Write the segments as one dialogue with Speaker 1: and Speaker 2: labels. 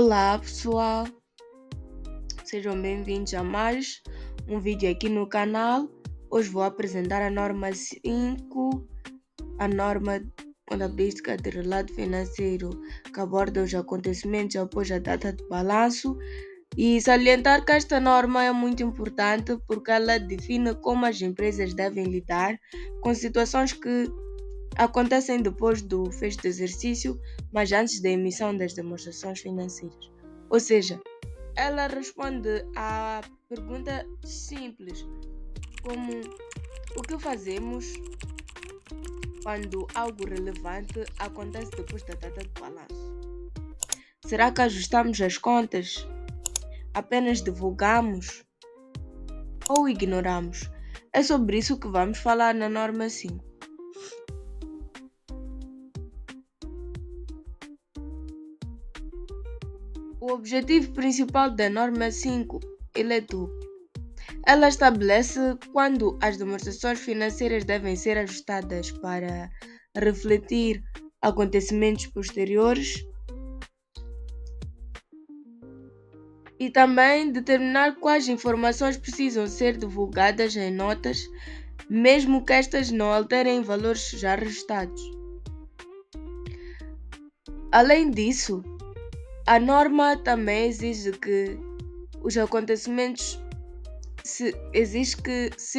Speaker 1: Olá pessoal, sejam bem-vindos a mais um vídeo aqui no canal. Hoje vou apresentar a norma 5, a norma contabilística de relato financeiro que aborda os acontecimentos após a data de balanço, e salientar que esta norma é muito importante porque ela define como as empresas devem lidar com situações que acontecem depois do fecho do exercício, mas antes da emissão das demonstrações financeiras. Ou seja, ela responde à pergunta simples, como o que fazemos quando algo relevante acontece depois da data de balanço? Será que ajustamos as contas? Apenas divulgamos? Ou ignoramos? É sobre isso que vamos falar na norma 5. O objetivo principal da norma 5 é duplo. Ela estabelece quando as demonstrações financeiras devem ser ajustadas para refletir acontecimentos posteriores e também determinar quais informações precisam ser divulgadas em notas, mesmo que estas não alterem valores já registados. Além disso, a norma também exige que os acontecimentos se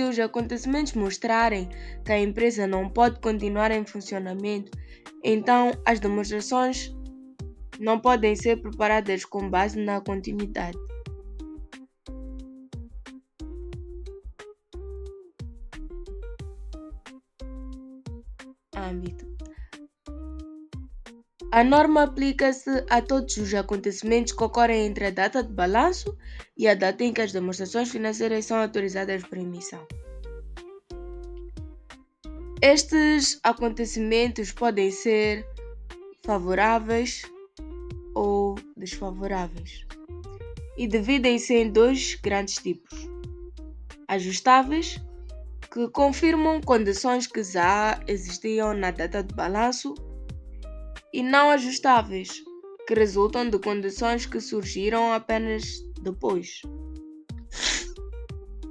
Speaker 1: os acontecimentos mostrarem que a empresa não pode continuar em funcionamento, então as demonstrações não podem ser preparadas com base na continuidade. Âmbito. A norma aplica-se a todos os acontecimentos que ocorrem entre a data de balanço e a data em que as demonstrações financeiras são autorizadas para emissão. Estes acontecimentos podem ser favoráveis ou desfavoráveis e dividem-se em dois grandes tipos: ajustáveis, que confirmam condições que já existiam na data de balanço, e não ajustáveis, que resultam de condições que surgiram apenas depois.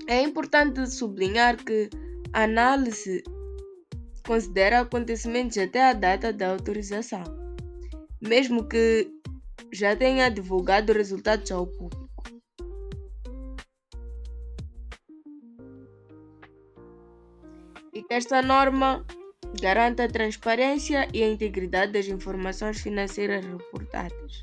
Speaker 1: É importante sublinhar que a análise considera acontecimentos até a data da autorização, mesmo que já tenha divulgado resultados ao público. E que esta norma garante a transparência e a integridade das informações financeiras reportadas.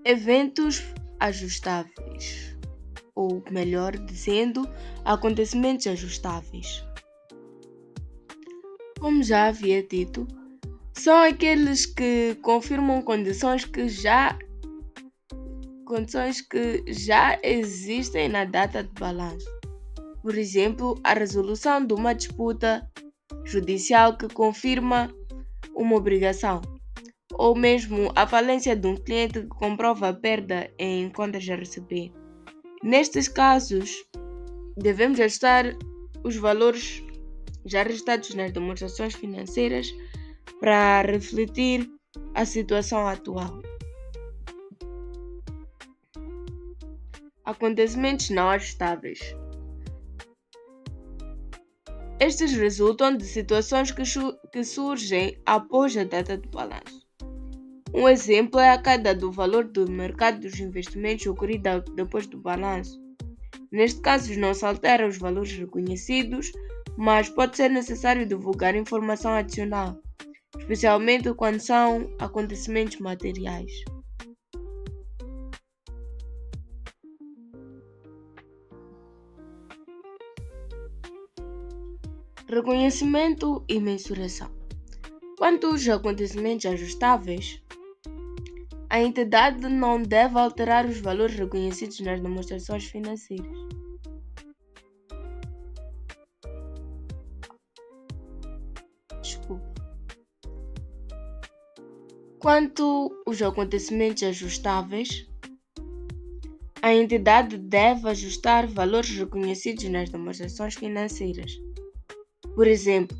Speaker 1: Eventos ajustáveis, ou melhor dizendo, acontecimentos ajustáveis. Como já havia dito, são aqueles que confirmam condições que já existem na data de balanço. Por exemplo, a resolução de uma disputa judicial que confirma uma obrigação, ou mesmo a falência de um cliente que comprova a perda em contas a receber. Nestes casos, devemos ajustar os valores já registrados nas demonstrações financeiras para refletir a situação atual. Acontecimentos não ajustáveis. Estes resultam de situações que surgem após a data do balanço. Um exemplo é a queda do valor do mercado dos investimentos ocorrida depois do balanço. Neste caso, não se alteram os valores reconhecidos, mas pode ser necessário divulgar informação adicional, especialmente quando são acontecimentos materiais. Reconhecimento e mensuração. Quanto aos acontecimentos ajustáveis, a entidade não deve alterar os valores reconhecidos nas demonstrações financeiras. Quanto aos acontecimentos ajustáveis, a entidade deve ajustar valores reconhecidos nas demonstrações financeiras. Por exemplo,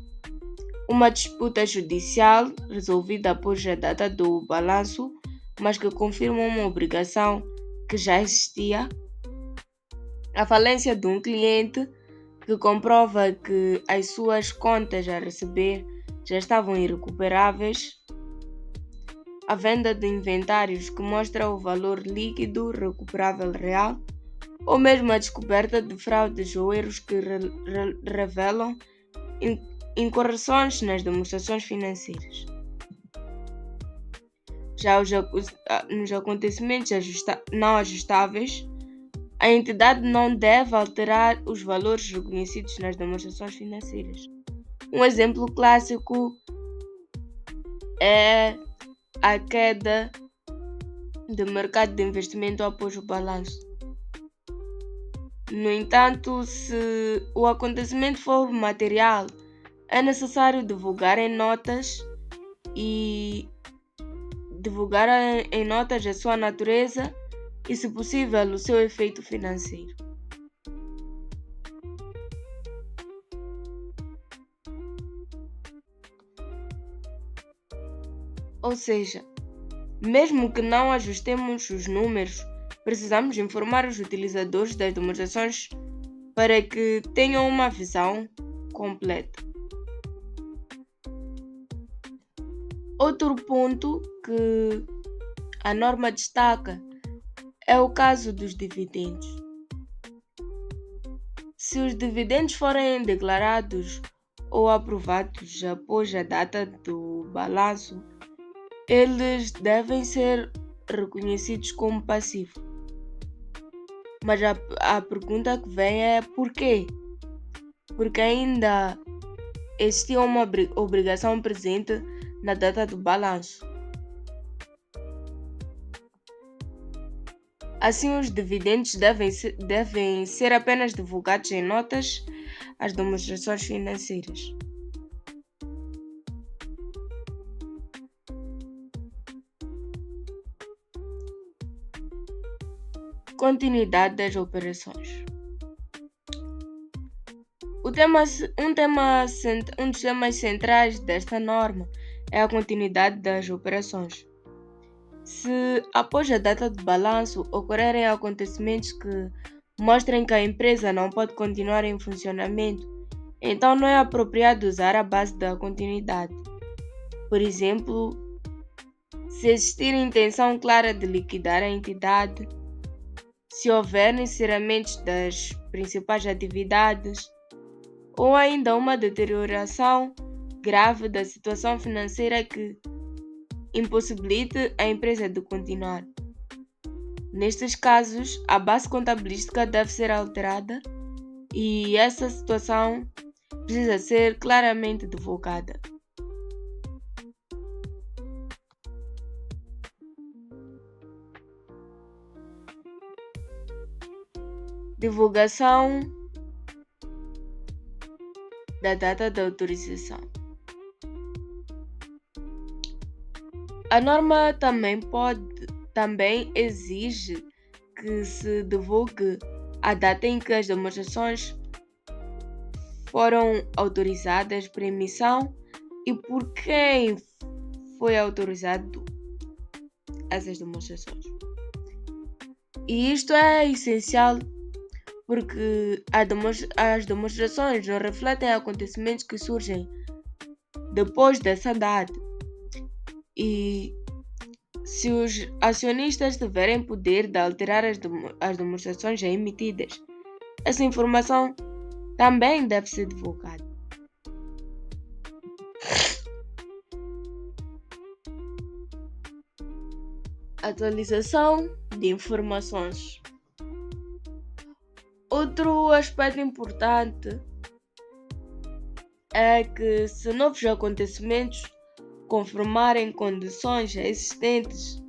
Speaker 1: uma disputa judicial resolvida após a data do balanço, mas que confirma uma obrigação que já existia. A falência de um cliente que comprova que as suas contas a receber já estavam irrecuperáveis. A venda de inventários que mostra o valor líquido recuperável real, ou mesmo a descoberta de fraudes ou erros que revelam incorreções nas demonstrações financeiras. Já nos acontecimentos não ajustáveis, a entidade não deve alterar os valores reconhecidos nas demonstrações financeiras. Um exemplo clássico é a queda do mercado de investimento após o balanço. No entanto, se o acontecimento for material, é necessário divulgar em notas a sua natureza e, se possível, o seu efeito financeiro. Ou seja, mesmo que não ajustemos os números, precisamos informar os utilizadores das demonstrações para que tenham uma visão completa. Outro ponto que a norma destaca é o caso dos dividendos. Se os dividendos forem declarados ou aprovados após a data do balanço, eles devem ser reconhecidos como passivo. Mas a pergunta que vem é por quê? Porque ainda existia uma obrigação presente na data do balanço. Assim, os dividendos devem ser apenas divulgados em notas às demonstrações financeiras. Continuidade das operações. Um dos temas centrais desta norma é a continuidade das operações. Se após a data do balanço ocorrerem acontecimentos que mostrem que a empresa não pode continuar em funcionamento, então não é apropriado usar a base da continuidade. Por exemplo, se existir intenção clara de liquidar a entidade, se houver encerramentos das principais atividades, ou ainda uma deterioração grave da situação financeira que impossibilite a empresa de continuar. Nestes casos, a base contabilística deve ser alterada e essa situação precisa ser claramente divulgada. Divulgação da data da autorização. A norma também exige que se divulgue a data em que as demonstrações foram autorizadas para emissão e por quem foi autorizado essas demonstrações. E isto é essencial porque as demonstrações não refletem acontecimentos que surgem depois dessa data. E se os acionistas tiverem poder de alterar as demonstrações já emitidas, essa informação também deve ser divulgada. Atualização de informações. Outro aspecto importante é que, se novos acontecimentos conformarem condições já existentes,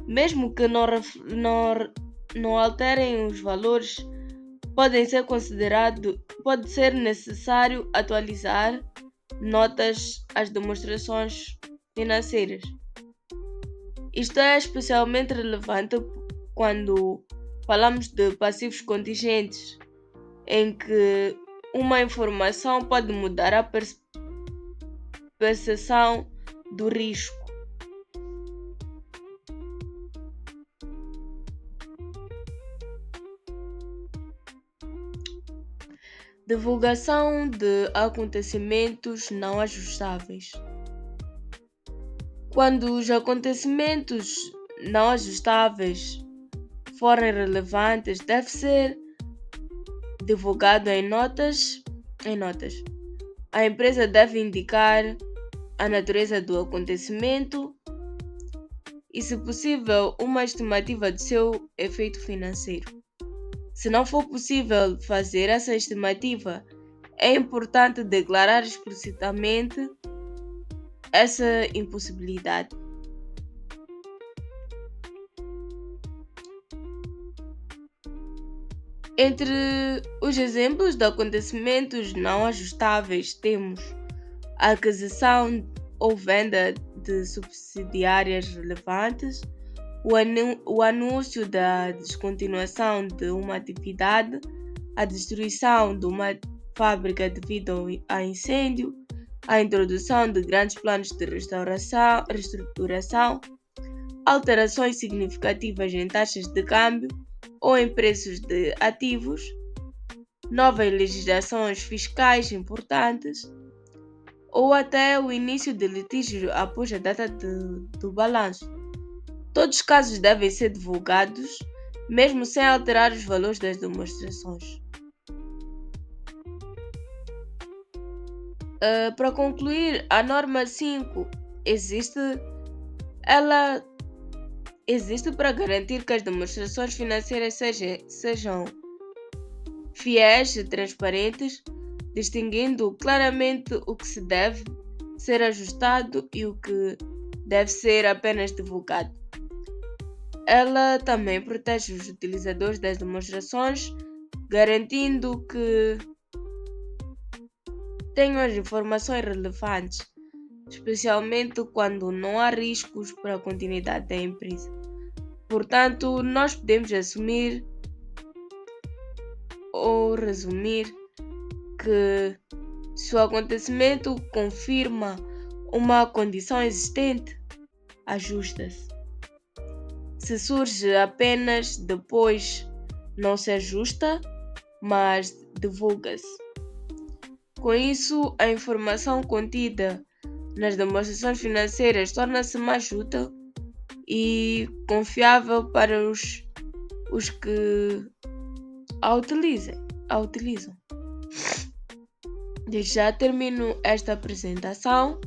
Speaker 1: mesmo que não alterem os valores, pode ser necessário atualizar notas às demonstrações financeiras. Isto é especialmente relevante quando falamos de passivos contingentes, em que uma informação pode mudar a percepção do risco. Divulgação de acontecimentos não ajustáveis. Quando os acontecimentos não ajustáveis forem relevantes, deve ser divulgado em notas. A empresa deve indicar a natureza do acontecimento e, se possível, uma estimativa de seu efeito financeiro. Se não for possível fazer essa estimativa, é importante declarar explicitamente essa impossibilidade. Entre os exemplos de acontecimentos não ajustáveis temos a aquisição ou venda de subsidiárias relevantes, o anúncio da descontinuação de uma atividade, a destruição de uma fábrica devido a incêndio, a introdução de grandes planos de reestruturação, alterações significativas em taxas de câmbio ou em preços de ativos, novas legislações fiscais importantes, ou até o início de litígio após a data do balanço. Todos os casos devem ser divulgados, mesmo sem alterar os valores das demonstrações. Para concluir, a norma 5 existe para garantir que as demonstrações financeiras sejam fiéis e transparentes, distinguindo claramente o que se deve ser ajustado e o que deve ser apenas divulgado. Ela também protege os utilizadores das demonstrações, garantindo que tenham as informações relevantes, especialmente quando não há riscos para a continuidade da empresa. Portanto, nós podemos assumir ou resumir que se o acontecimento confirma uma condição existente, ajusta-se. Se surge apenas depois, não se ajusta, mas divulga-se. Com isso, a informação contida nas demonstrações financeiras torna-se mais útil e confiável para os que a utilizam. Desde já termino esta apresentação.